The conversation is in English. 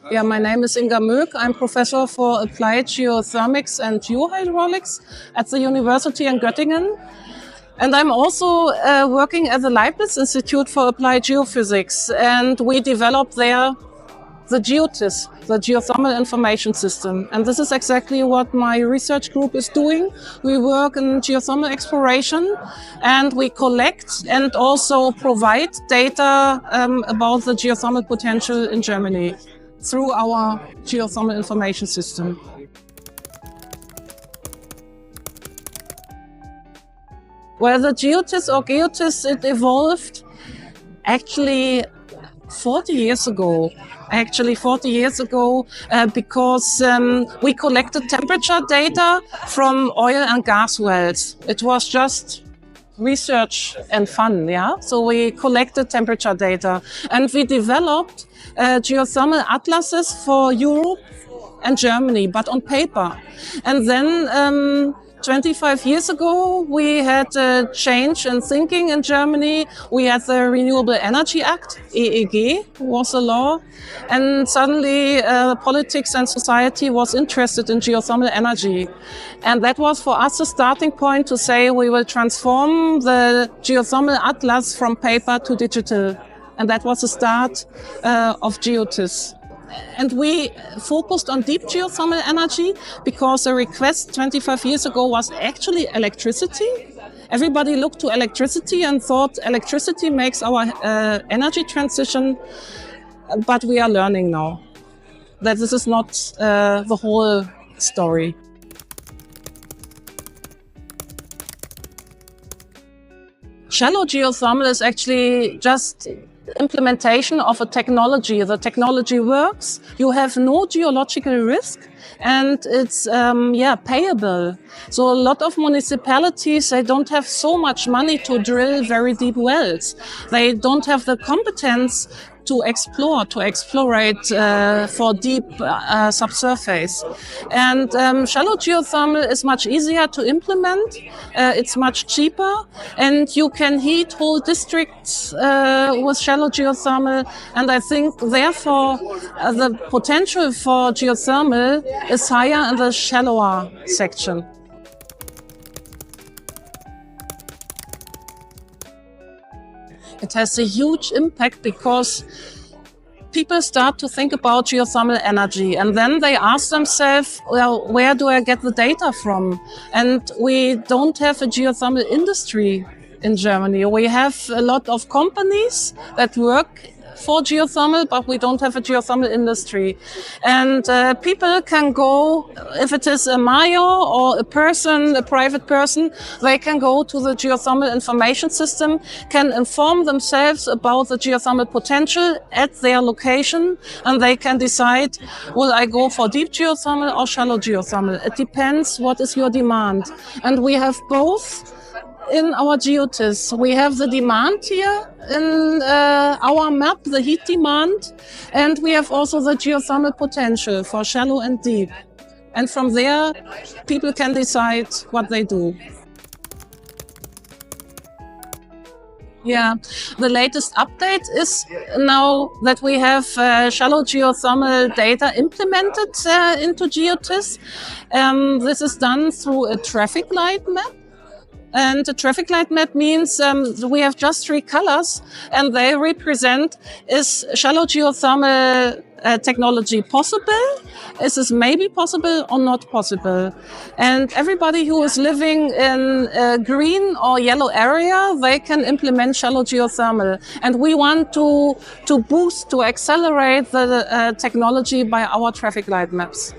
Yeah, my name is Inga Moeck. I'm professor for Applied Geothermics and Geohydraulics at the University in Göttingen. And I'm also working at the Leibniz Institute for Applied Geophysics. And we developed there the GeoTIS, the Geothermal Information System. And this is exactly what my research group is doing. We work in geothermal exploration and we collect and also provide data about the geothermal potential in Germany through our geothermal information system. Well, the GeoTIS or GeoTIS, it evolved actually 40 years ago. Because we collected temperature data from oil and gas wells. It was just research and fun, yeah? So we collected temperature data and we developed geothermal atlases for Europe and Germany, but on paper. And then 25 years ago, we had a change in thinking in Germany. We had the Renewable Energy Act, EEG was a law. And suddenly politics and society was interested in geothermal energy. And that was for us a starting point to say we will transform the geothermal atlas from paper to digital. And that was the start of GeoTIS. And we focused on deep geothermal energy because the request 25 years ago was actually electricity. Everybody looked to electricity and thought electricity makes our energy transition. But we are learning now that this is not the whole story. Shallow geothermal is actually just implementation of a technology. The technology works, you have no geological risk, and it's payable. So a lot of municipalities, they don't have so much money to drill very deep wells. They don't have the competence to explorate for deep subsurface. And shallow geothermal is much easier to implement. It's much cheaper, and you can heat whole districts with shallow geothermal. And I think, therefore, the potential for geothermal is higher in the shallower section. It has a huge impact because people start to think about geothermal energy and then they ask themselves, well, where do I get the data from? And we don't have a geothermal industry in Germany. We have a lot of companies that work for geothermal, but we don't have a geothermal industry. And people can go, if it is a mayor or a person, a private person, they can go to the geothermal information system, can inform themselves about the geothermal potential at their location, and they can decide, will I go for deep geothermal or shallow geothermal? It depends what is your demand. And we have both in our GeoTIS. We have the demand here in our map, the heat demand, and we have also the geothermal potential for shallow and deep. And from there, people can decide what they do. Yeah, the latest update is now that we have shallow geothermal data implemented into GeoTIS. This is done through a traffic light map. And the traffic light map means we have just 3 colors, and they represent, is shallow geothermal technology possible? Is this maybe possible or not possible? And everybody who is living in a green or yellow area, they can implement shallow geothermal. And we want to boost, to accelerate the technology by our traffic light maps.